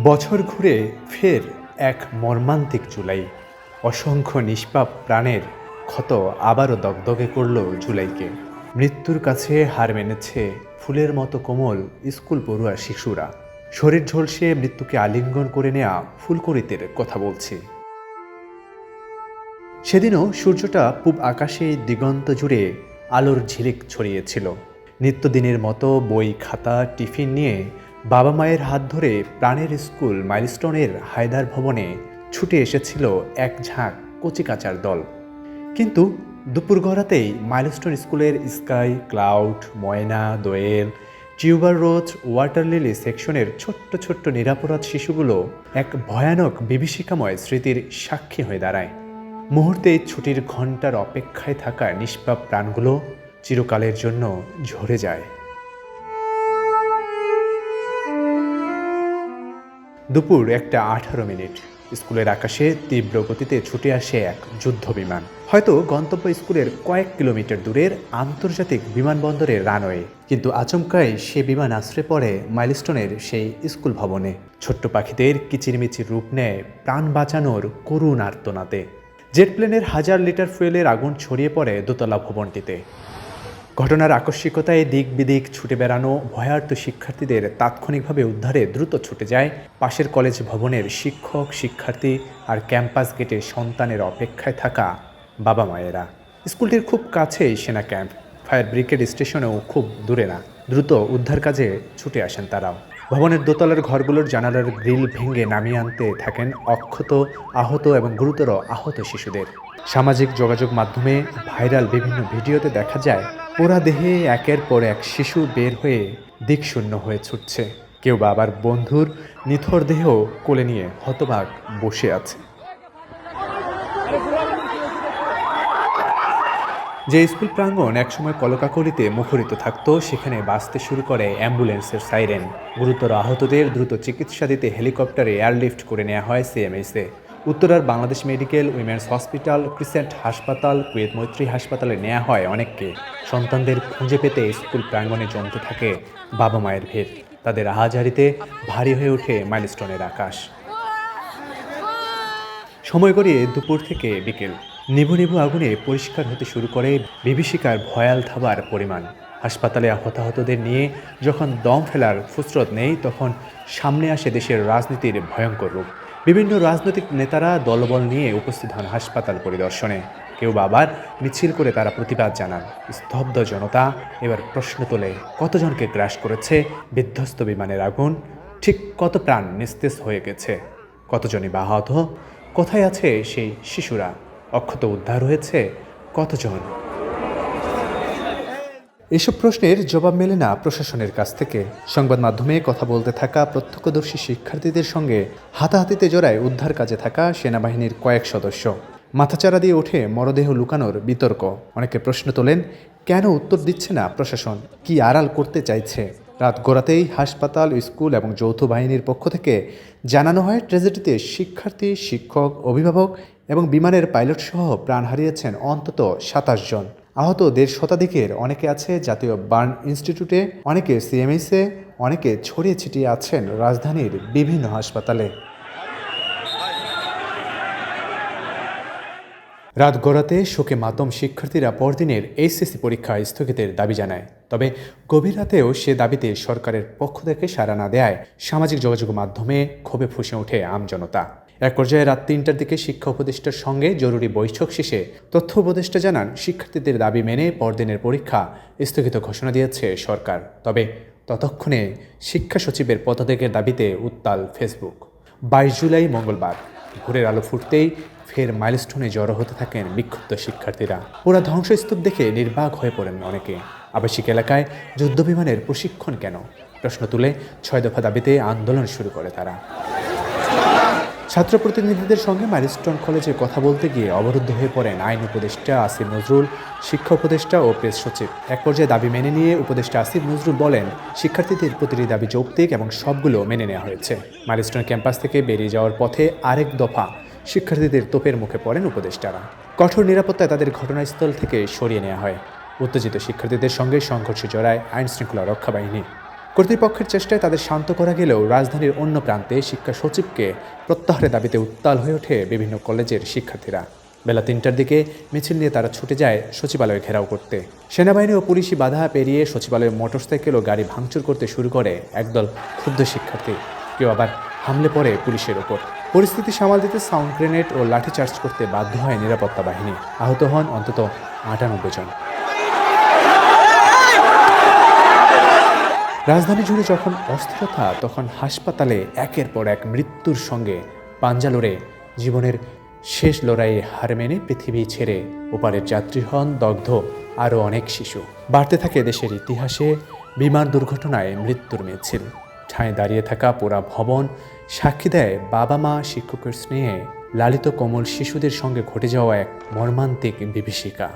বছর ঘুরে ফের এক মর্মান্তিক জুলাই। অসংখ্য নিষ্পাপ প্রাণের ক্ষত আবারও দগদগে করল জুলাইকে। মৃত্যুর কাছে হার মেনেছে ফুলের মতো কোমল স্কুল পড়ুয়া শিশুরা। শরীর ঝলসে মৃত্যুকে আলিঙ্গন করে নেয়া ফুলকড়িদের কথা বলছি। সেদিনও সূর্যটা পূব আকাশে দিগন্ত জুড়ে আলোর ঝিলিক ছড়িয়েছিল। নিত্যদিনের মতো বই খাতা টিফিন নিয়ে বাবা মায়ের হাত ধরে প্রাণের স্কুল মাইলস্টোনের হায়দার ভবনে ছুটে এসেছিল এক ঝাঁক কচিকাচার দল। কিন্তু দুপুর গড়াতেই মাইলস্টোন স্কুলের স্কাই, ক্লাউড, ময়না, দোয়েল, টিউবার রোজ, ওয়াটার লিলি সেকশনের ছোট্ট ছোট্ট নিরাপরাধ শিশুগুলো এক ভয়ানক বিভীষিকাময় স্মৃতির সাক্ষী হয়ে দাঁড়ায়। মুহূর্তে ছুটির ঘণ্টার অপেক্ষায় থাকা নিষ্পাপ প্রাণগুলো চিরকালের জন্য ঝরে যায়। দুপুর 1:18। স্কুলের আকাশে তীব্র গতিতে ছুটে আসে এক যুদ্ধ বিমান। হয়তো গন্তব্য স্কুলের কয়েক কিলোমিটার দূরের আন্তর্জাতিক বিমানবন্দরের রানওয়ে। কিন্তু আচমকাই সে বিমান আশ্রে পড়ে মাইলস্টোনের সেই স্কুল ভবনে। ছোট্ট পাখিদের কিচিরমিচির রূপ নেয় প্রাণ বাঁচানোর করুণ আর্তনাদে। জেট প্লেনের 1000 লিটার ফুয়েলের আগুন ছড়িয়ে পড়ে দোতলা ভবনটিতে। ঘটনার আকস্মিকতায় দিক বিদিক ছুটে বেড়ানো ভয়ার্ত শিক্ষার্থীদের তাৎক্ষণিকভাবে উদ্ধারে দ্রুত ছুটে যায় পাশের কলেজ ভবনের শিক্ষক, শিক্ষার্থী আর ক্যাম্পাস গেটে সন্তানের অপেক্ষায় থাকা বাবা মায়েরা। স্কুলটির খুব কাছেই সেনা ক্যাম্প, ফায়ার ব্রিগেড স্টেশনেও খুব দূরে না। দ্রুত উদ্ধার কাজে ছুটে আসেন তারাও। ভবনের দোতলার ঘরগুলোর জানালার গ্রিল ভেঙে নামিয়ে আনতে থাকেন অক্ষত, আহত এবং গুরুতর আহত শিশুদের। সামাজিক যোগাযোগ মাধ্যমে ভাইরাল বিভিন্ন ভিডিওতে দেখা যায় পোড়া দেহে একের পর এক শিশু বের হয়ে দিকশূন্য হয়ে ছুটছে। কেউ বা আবার বন্ধুর নিথর দেহ কোলে নিয়ে হতবাক বসে আছে। যে স্কুল প্রাঙ্গণ একসময় কলকাকলিতে মুখরিত থাকতো, সেখানে বাজতে শুরু করে অ্যাম্বুলেন্সের সাইরেন। গুরুতর আহতদের দ্রুত চিকিৎসা দিতে হেলিকপ্টারে এয়ারলিফট করে নেওয়া হয় সিএমএইচে। উত্তরার Bangladesh medical, women's hospital, crescent হাসপাতাল, কুয়েত মৈত্রী হাসপাতালে নেওয়া হয় অনেককে। সন্তানদের খুঁজে পেতে স্কুল প্রাঙ্গণে জমতে থাকে বাবা মায়ের ভিড়। তাদের আহাজারিতে ভারী হয়ে ওঠে মাইলস্টোনের আকাশ। সময় গড়িয়ে দুপুর থেকে বিকেল। নিভু নিভু আগুনে পরিষ্কার হতে শুরু করে বিভীষিকার ভয়াল থাবার পরিমাণ। হাসপাতালে হতাহতদের নিয়ে যখন দম ফেলার ফুসরত নেই, তখন সামনে আসে দেশের রাজনীতির ভয়ঙ্কর রূপ। বিভিন্ন রাজনৈতিক নেতারা দলবল নিয়ে উপস্থিত হন হাসপাতাল পরিদর্শনে। কেউ বা আবার মিছিল করে তারা প্রতিবাদ জানান। স্তব্ধ জনতা এবার প্রশ্ন তোলে, কতজনকে গ্রাস করেছে বিধ্বস্ত বিমানের আগুন? ঠিক কত প্রাণ নিস্তেজ হয়ে গেছে? কতজনই বা আহত? কোথায় আছে সেই শিশুরা? অক্ষত উদ্ধার হয়েছে কতজন? এসব প্রশ্নের জবাব মেলে না প্রশাসনের কাছ থেকে। সংবাদ মাধ্যমে কথা বলতে থাকা প্রত্যক্ষদর্শী শিক্ষার্থীদের সঙ্গে হাতাহাতিতে জড়ায় উদ্ধার কাজে থাকা সেনাবাহিনীর কয়েক সদস্য। মাথাচাড়া দিয়ে ওঠে মরদেহ লুকানোর বিতর্ক। অনেকে প্রশ্ন তোলেন, কেন উত্তর দিচ্ছে না প্রশাসন? কি আড়াল করতে চাইছে? রাত গড়াতেই হাসপাতাল, স্কুল এবং যৌথ বাহিনীর পক্ষ থেকে জানানো হয়, ট্র্যাজেডিতে শিক্ষার্থী, শিক্ষক, অভিভাবক এবং বিমানের পাইলট সহ প্রাণ হারিয়েছেন অন্তত 27 জন। আহত 1.5 শতাধিকের অনেকে আছে জাতীয় বার্ন ইনস্টিটিউটে, অনেকে সিএমএইচে, অনেকে ছড়িয়ে ছিটিয়ে আছেন রাজধানীর বিভিন্ন হাসপাতালে। রাত গড়াতে শোকে মাতম শিক্ষার্থীরা পরদিনের এইচএসসি পরীক্ষা স্থগিতের দাবি জানায়। তবে গভীর রাতেও সে দাবিতে সরকারের পক্ষ থেকে সাড়া না দেয়ায় সামাজিক যোগাযোগ মাধ্যমে ক্ষোভে ফুঁসে ওঠে আমজনতা। এক পর্যায়ে রাত 3টার দিকে শিক্ষা উপদেষ্টার সঙ্গে জরুরি বৈঠক শেষে তথ্য উপদেষ্টা জানান, শিক্ষার্থীদের দাবি মেনে পরদিনের পরীক্ষা স্থগিত ঘোষণা দিয়েছে সরকার। তবে ততক্ষণে শিক্ষা সচিবের পদত্যাগের দাবিতে উত্তাল ফেসবুক। 22 জুলাই মঙ্গলবার ভোরের আলো ফুটতেই ফের মাইলস্টোনে জড়ো হতে থাকেন বিক্ষুব্ধ শিক্ষার্থীরা। ওরা ধ্বংসস্তূপ দেখে নির্বাক হয়ে পড়েন অনেকে। আবাসিক এলাকায় যুদ্ধবিমানের প্রশিক্ষণ কেন? প্রশ্ন তুলে 6 দফা দাবিতে আন্দোলন শুরু করে তারা। ছাত্র প্রতিনিধিদের সঙ্গে মাইলস্টোন কলেজে কথা বলতে গিয়ে অবরুদ্ধ হয়ে পড়েন আইন উপদেষ্টা আসিফ নজরুল, শিক্ষা উপদেষ্টা ও প্রেস সচিব। এক পর্যায়ে দাবি মেনে নিয়ে উপদেষ্টা আসিফ নজরুল বলেন, শিক্ষার্থীদের প্রতিটি দাবি যৌক্তিক এবং সবগুলো মেনে নেওয়া হয়েছে। মাইলস্টোন ক্যাম্পাস থেকে বেরিয়ে যাওয়ার পথে আরেক দফা শিক্ষার্থীদের তোপের মুখে পড়েন উপদেষ্টারা। কঠোর নিরাপত্তায় তাদের ঘটনাস্থল থেকে সরিয়ে নেওয়া হয়। উত্তেজিত শিক্ষার্থীদের সঙ্গে সংঘর্ষে জড়ায় আইনশৃঙ্খলা রক্ষা বাহিনী। কর্তৃপক্ষের চেষ্টায় তাদের শান্ত করা গেলেও রাজধানীর অন্য প্রান্তে শিক্ষা সচিবকে প্রত্যাহারের দাবিতে উত্তাল হয়ে ওঠে বিভিন্ন কলেজের শিক্ষার্থীরা। বেলা ৩টার দিকে মিছিল নিয়ে তারা ছুটে যায় সচিবালয় ঘেরাও করতে। সেনাবাহিনী ও পুলিশি বাধা পেরিয়ে সচিবালয়ে মোটরসাইকেল ও গাড়ি ভাঙচুর করতে শুরু করে একদল ক্ষুব্ধ শিক্ষার্থী। কেউ আবার হামলে পড়ে পুলিশের ওপর। পরিস্থিতি সামাল দিতে সাউন্ড গ্রেনেড ও লাঠিচার্জ করতে বাধ্য হয় নিরাপত্তা বাহিনী। আহত হন অন্তত ৯৮ জন। রাজধানী জুড়ে যখন অস্থিরতা, তখন হাসপাতালে একের পর এক মৃত্যুর সঙ্গে পাঞ্জা লড়ে জীবনের শেষ লড়াইয়ে হার মেনে পৃথিবী ছেড়ে ওপারের যাত্রী হন দগ্ধ আরও অনেক শিশু। বাড়তে থাকে দেশের ইতিহাসে বিমান দুর্ঘটনায় মৃত্যুর মিছিল। ঠাঁই দাঁড়িয়ে থাকা পুরা ভবন সাক্ষী দেয় বাবা মা শিক্ষকের স্নেহে লালিত কোমল শিশুদের সঙ্গে ঘটে যাওয়া এক মর্মান্তিক বিভীষিকা।